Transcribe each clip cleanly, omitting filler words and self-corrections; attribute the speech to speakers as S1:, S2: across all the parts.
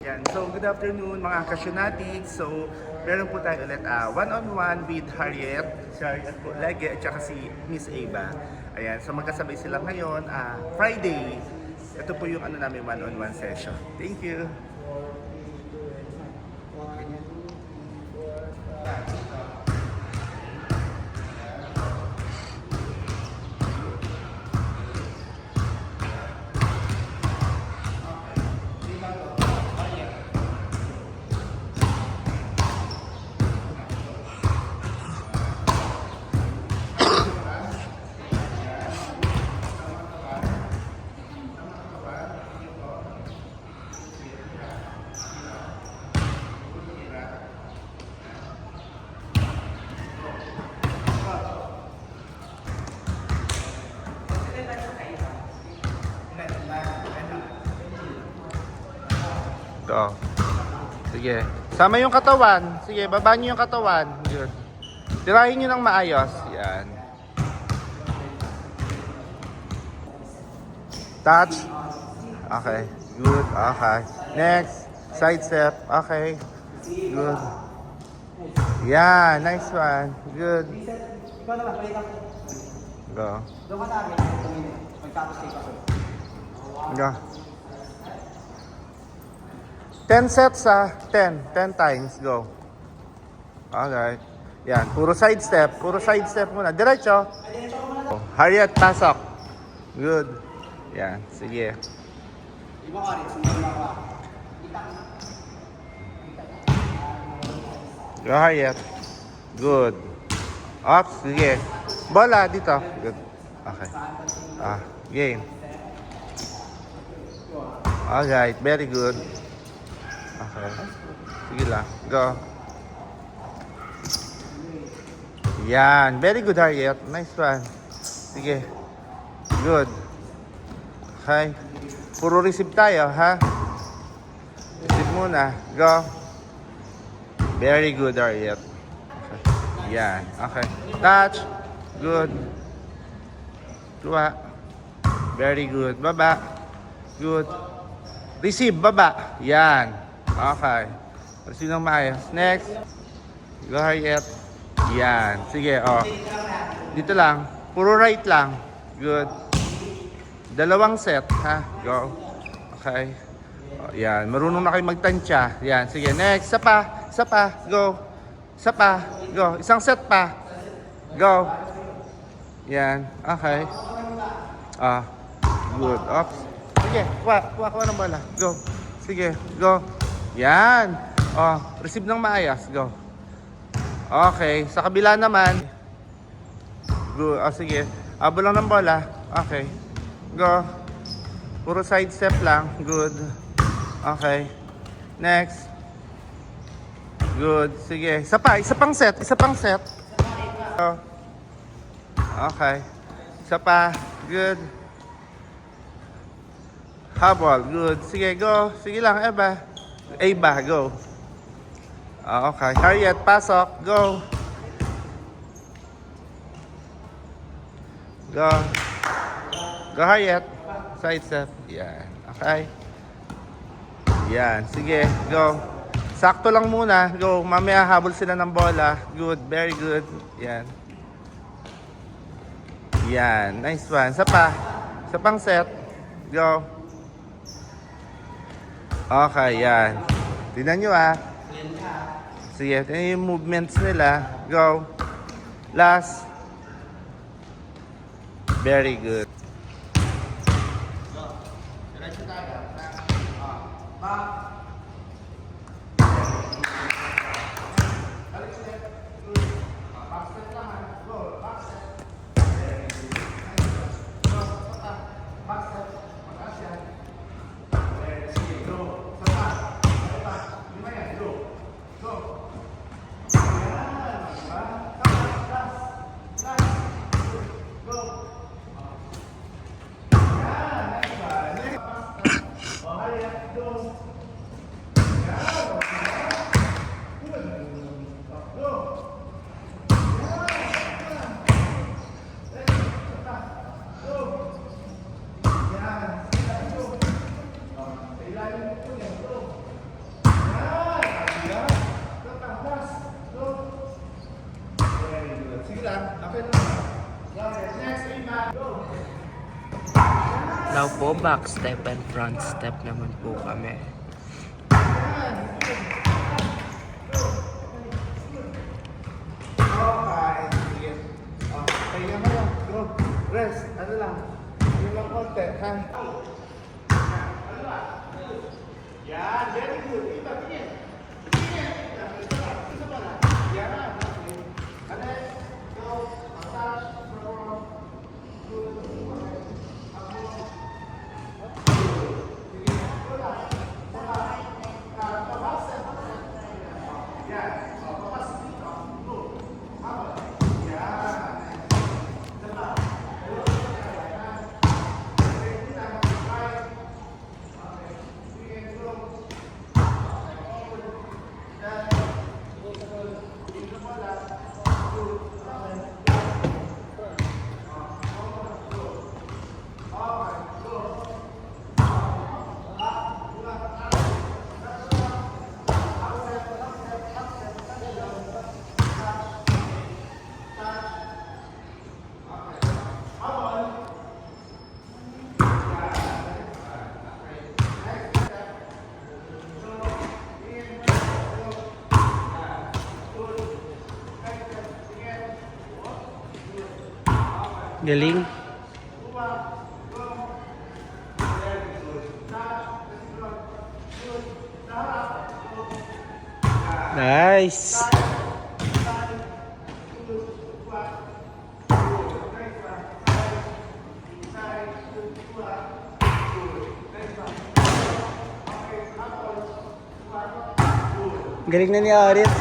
S1: Yan. So, good afternoon mga kasyonatics. So, meron po tayo ulit one-on-one with Harriet po lagi at saka si Miss Ava. Ayan. So, magkasabay sila ngayon, Friday. Ito po yung namin one-on-one session. Thank you. Ito. Sige. Sama yung katawan. Sige, baba nyo yung katawan. Good. Tirahin nyo ng maayos. Yan. Touch. Okay. Good. Okay. Next. Side step. Okay. Good. Yeah. Nice one. Good. Go. Go. 10 sets 10 times, go. Alright. Yan, puro side step muna. Diretso. Oh, Harriet, pasok. Good. Yan, sige. Go, Harriet. Good. Up, sige. Bola, dito. Good. Okay. Game. Alright, very good. Okay. Sige lang. Go. Yan. Very good, Harriet. Nice one. Sige. Good. Okay. Puro receive tayo, ha? Receive muna. Go. Very good, Harriet. Okay. Yan. Okay. Touch. Good. Tuwa. Very good. Baba. Good. Receive. Baba. Yan. Okay. Receive ng maayos. Next. Go, Harriet. Yan. Sige, oh. Dito lang. Puro right lang. Good. Dalawang set, ha? Go. Okay. Oh, yan. Marunong na kayo magtansya. Yan. Sige, next. Isa pa. Isa pa. Go. Isa pa. Go. Isang set pa. Go. Yan. Okay. Good. Oops. Sige. Kuha ng bola. Go. Sige. Go. Yan. Oh, receive ng maayos. Go. Okay. Sa kabila naman. Good. Oh, sige. Abo lang ng bola. Okay. Go. Puro side step lang. Good. Okay. Next. Good. Sige. Isa pa. Isa pang set. Isa pang set. Go. Okay. Isa pa. Good. Habol. Good. Sige. Go. Sige lang, Eva. Ava, go. Okay. Harriet, pasok. Go. Go. Go, Harriet. Side step. Yan. Okay. Yan. Sige. Go. Sakto lang muna. Go. Mamaya habol sila ng bola. Good. Very good. Yan. Yan. Nice one. Isa pa. Isa pang set. Go. Okay, yan. Tignan nyo, Sige, tignan yung movements nila. Go. Last. Very good.
S2: Now po, back step and front step naman po kami.
S1: Okay. Sige. Pahinga mo lang. Go. Rest. Ano lang. Yung lang konti. Ha? Yan. Very good. Iba. Tingin. Tingin. Isa pa lang. Yan. Ano? Go. Massage.
S2: Galing. Nice. Galing na ni Arit.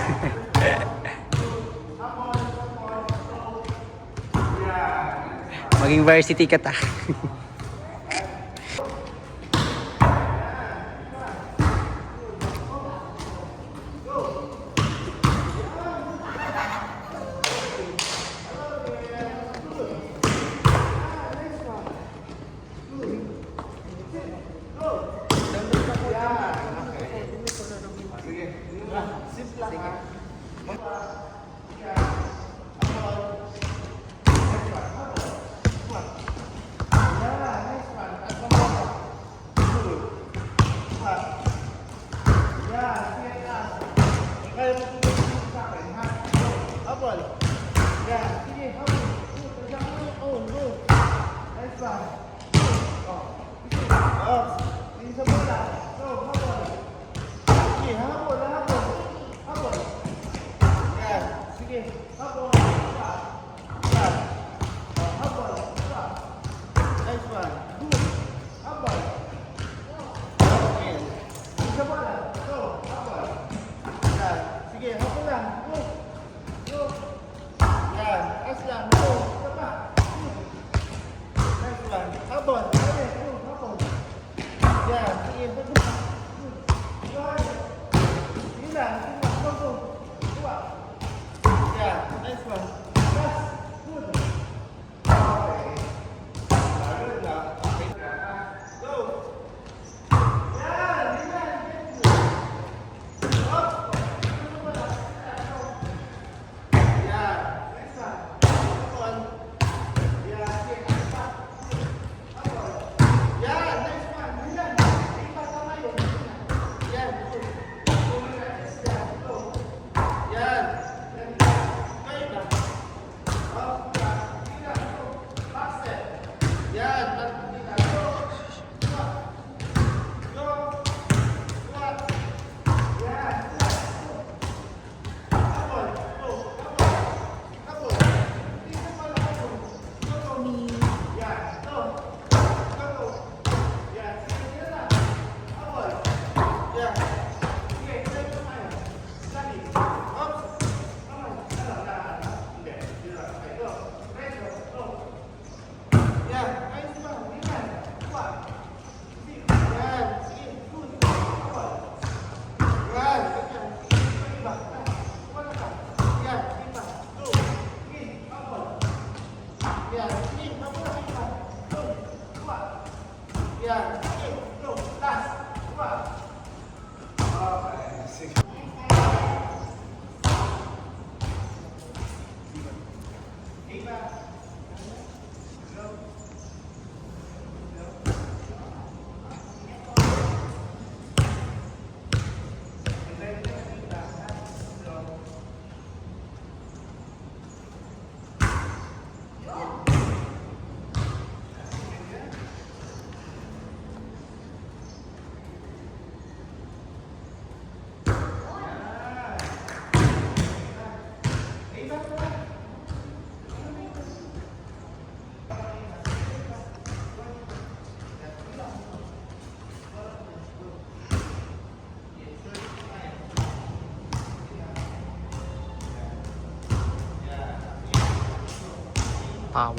S2: Maging varsity ka ta. power.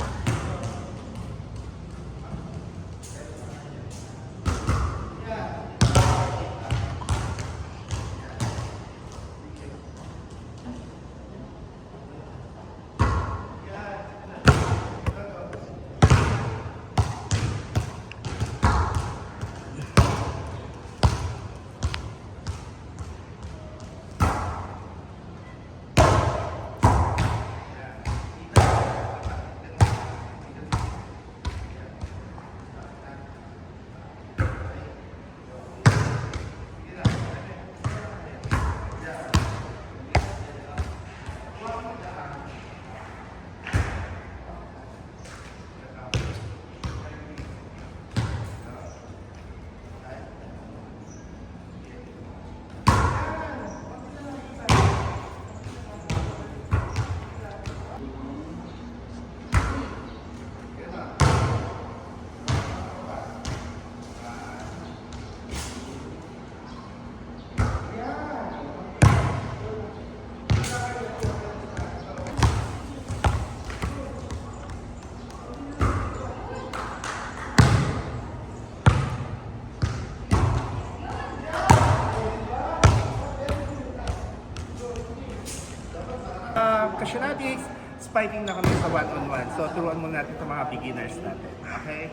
S1: Cassionatics, spiking na kami sa one-on-one. So, turuan muna natin itong mga beginners natin. Okay?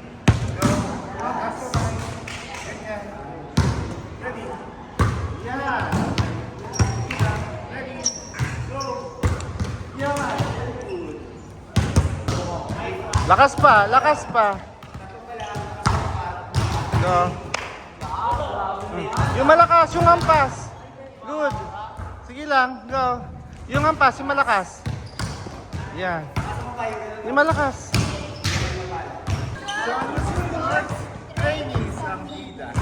S1: So, taas ko tayo. Ganyan. Ready? Yan. Ready? Go. Yan. Good. Lakas pa, lakas pa. Go. Yung malakas, yung ampas. Good. Sige lang, go. Yung ampas, yung malakas. Yan. Yung malakas. So, ang trainees ang bida.